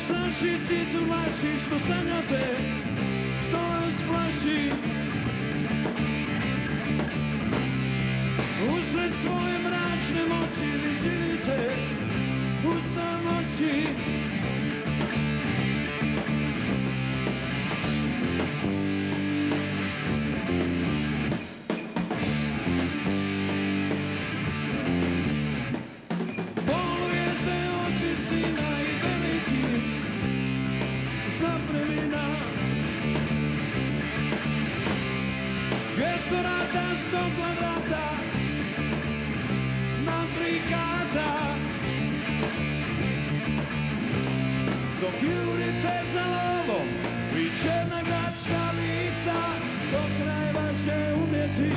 Kompleksaši, titulaši, što sanjate, što vas plaši. Usred svoje mračne moći vi živite u samoći. Bolujete od visina i velikih zapremina. 200 rata, 100 kvadrata na 3 kata. Dok jurite za lovom, vi černa gradska lica, do kraja će umjeti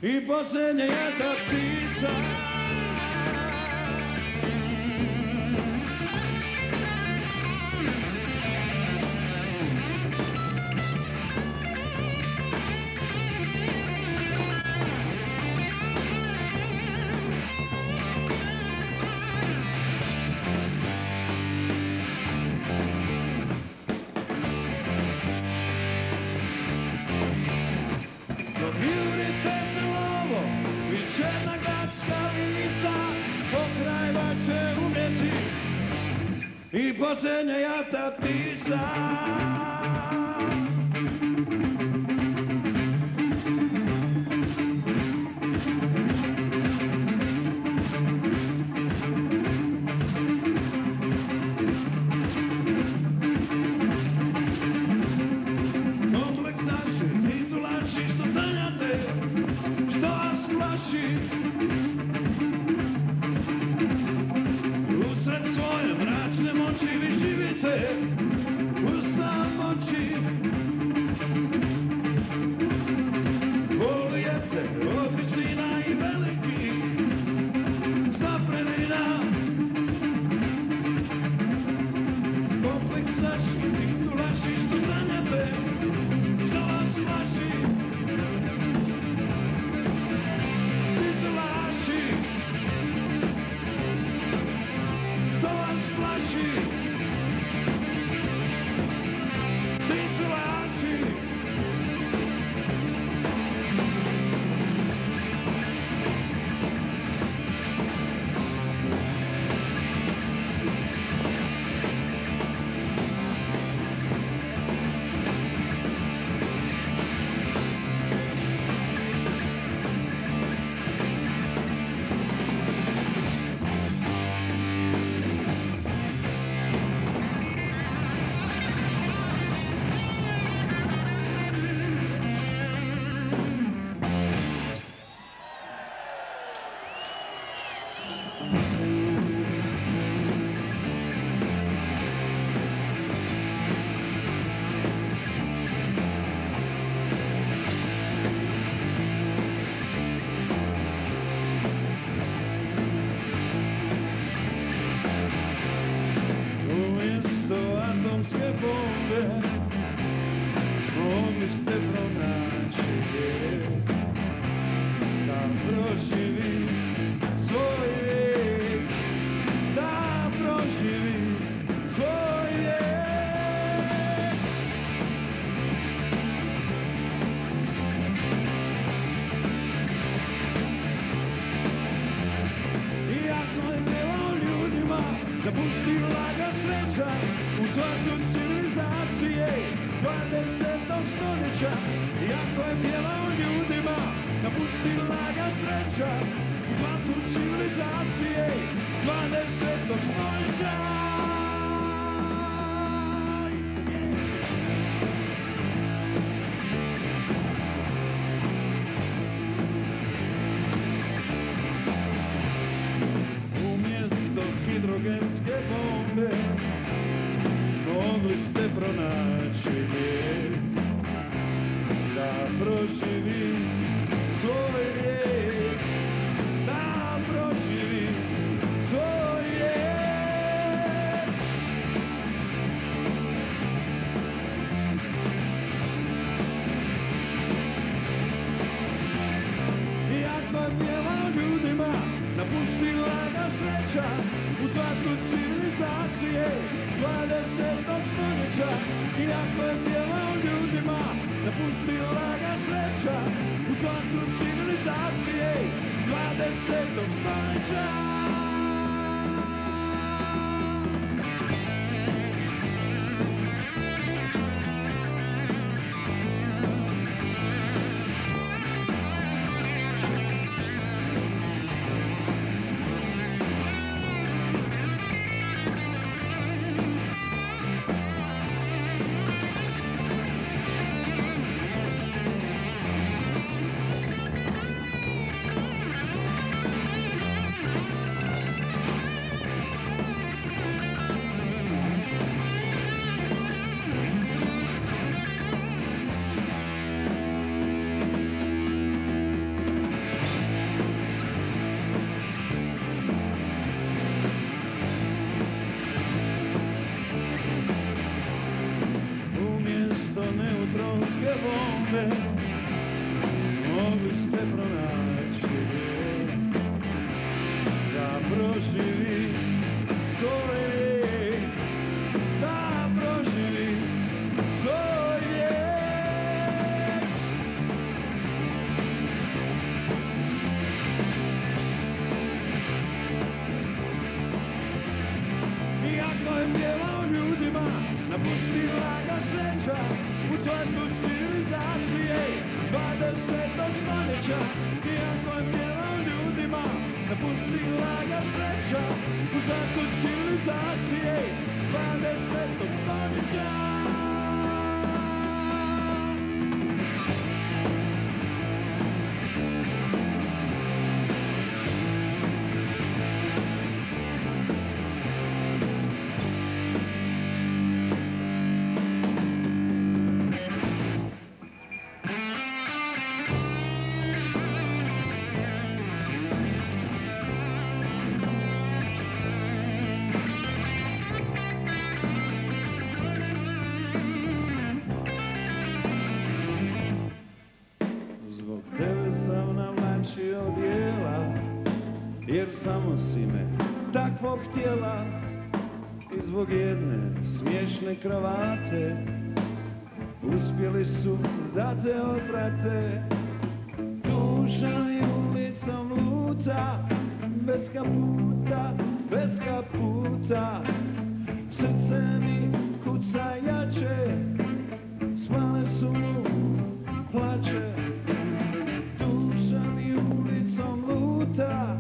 i posljednja jata ptica. Jurite za lovom, vi černa gradska lica, pokrajva će umjeti i posljednja jata ptica. Kompleksaši, titulaši, što sanjate, što vas plaši. Usred svoje mračne moći vi živite u samoći. Bolujete od visina i velikih zapremina. Kompleksaši, titulaši, što sanjate, što vas plaši. Titulaši, što vas plaši. Titulaši. Umjesto atomske bombe mogli ste pronaći lijek da proživi svoj vijek, da proživi svoj vijek. Iako je pjevao ljudima, napustila ga sreća u cvrtu civilizacije 20. stoljeća. Iako je pjevao ljudima, napustila ga sreća u cvrtu civilizacije 20. stoljeća. Umjesto hidrogenske bombe mogli ste pronaći lijek da proživi svoj vijek, da proživi svoj vijek. Iako je pjevao ljudima, napustila ga sreća u cvrtu civilizacije Iako je pjevao ljudima, napustila ga sreća u svaku civilizacije 20. stoljeća. Neutronske bombe mogli ste pronaći da proživi svoj vijek, da proživi svoj vijek. Iako je pjevao ljudima, napustila ga sreća u cvrtu civilizacije 20. stoljeća. Iako je pjevao ljudima, napustila ga sreća u cvrtu civilizacije 20. stoljeća. Zbog tebe sam navlačio odjela, jer samo si me takvog htjela. I zbog jedne smiješne kravate uspjeli su da te odvrate. Duša i ulicom luta, bez kaputa, bez kaputa. Srce mi kuca jače, spale su mu plače. Duša mi ulicom luta,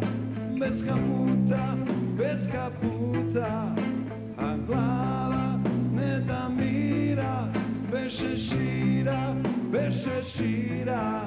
bez kaputa, bez kaputa. A glava ne da mira, bez šešira, bez šešira.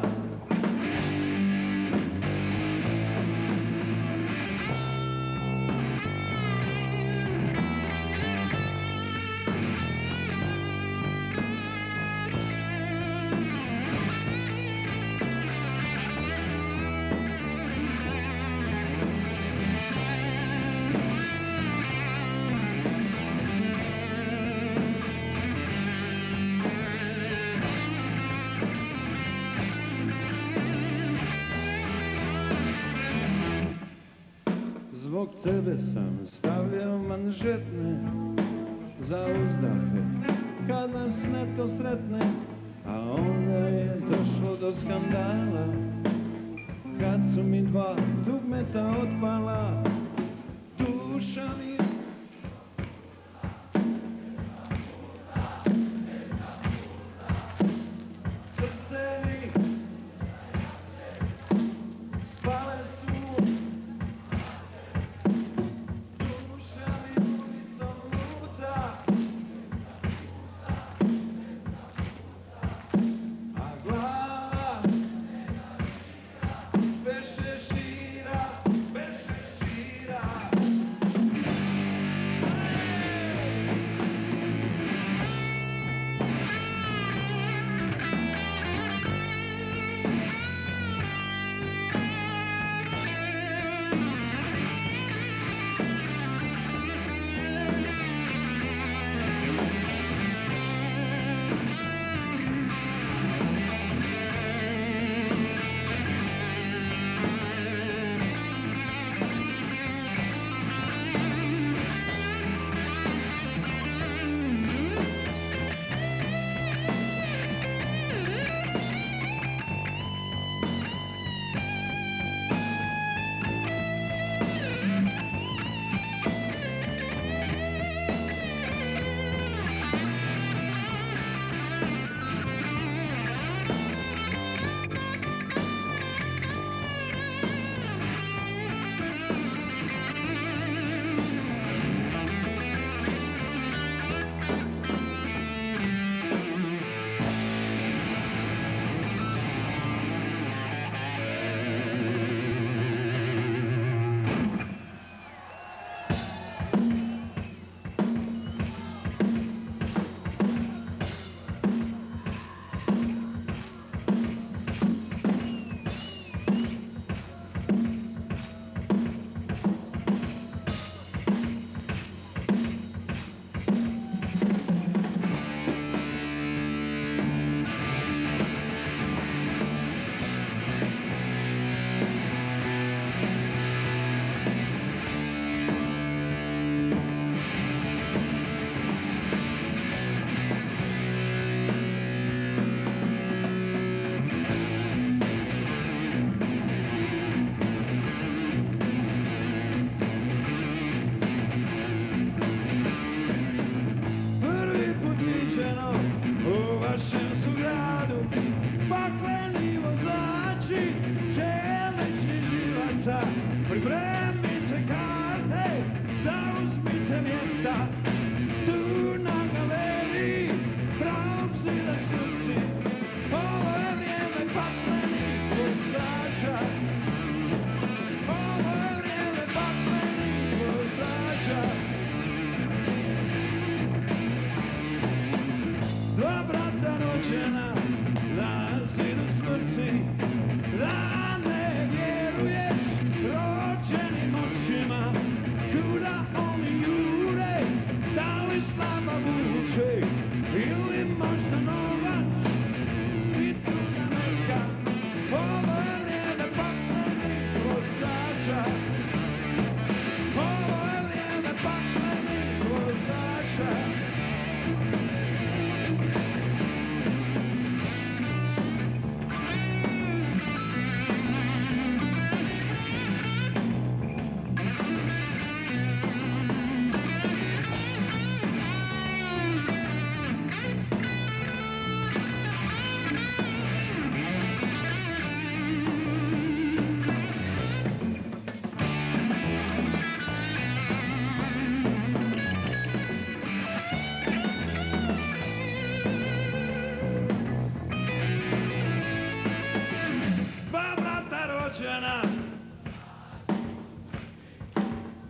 Zbog tebe sam stavljao manžetne za uzdahe kad nas netko sretne, a onda je došlo do skandala kad su mi dva dugmeta otpala. Duša mi srce mi spale su. je mjesta, tu na galeriji, pravom si da sruci. Ovo je vrijeme paklenih vozača, ovo je vrijeme paklenih vozača. Dva brata rođena, da si do smrti, da ne vjeruješ rođenim očima, kuda oni jure, da li slava vuče, ili možda novac, i druga neka. Ovo je vrijeme paklenih vozača, ovo je vrijeme paklenih vozača.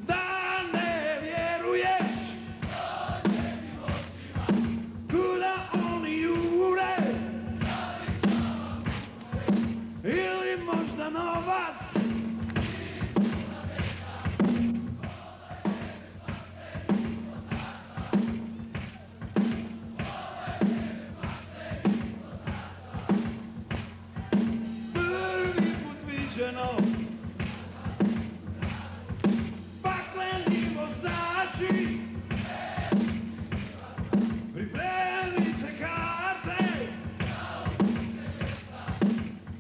Da ne vjeruješ kuda oni jure, ili možda novac, prvi put viđeno. Pakleni vozači, pripremite karte,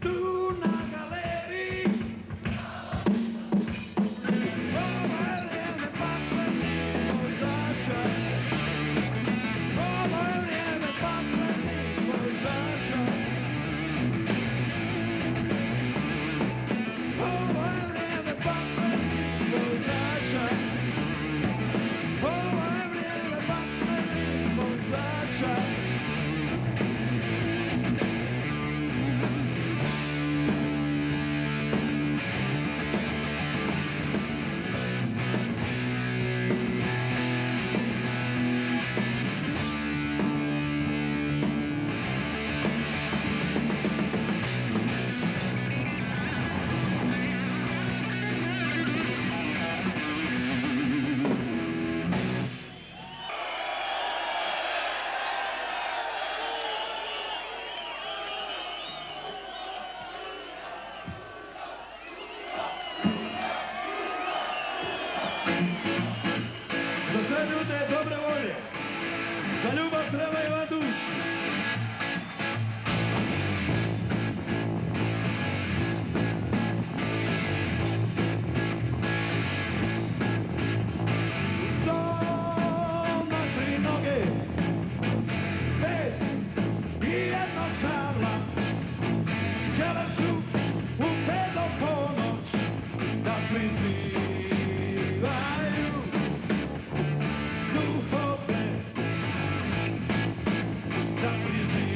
tu na galeriji. Ovo je vrijeme paklenih vozača, ovo je vrijeme paklenih vozača. Ovo je vrijeme paklenih vozača, ovo je vrijeme paklenih vozača. Za sve ljude dobre volje, za ljubav treba ima dušu. Stol na tri noge, bez ijednog čavla, sjele su u pet do ponoć da prizivaju duhovne, da prizivaju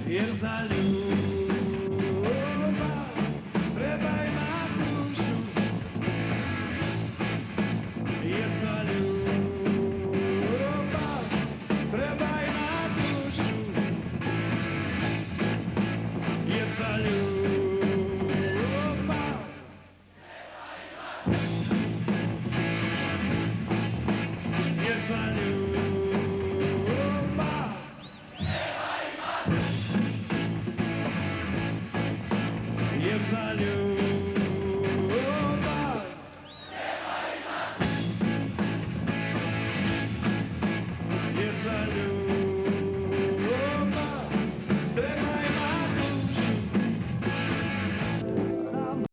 jer za ljubav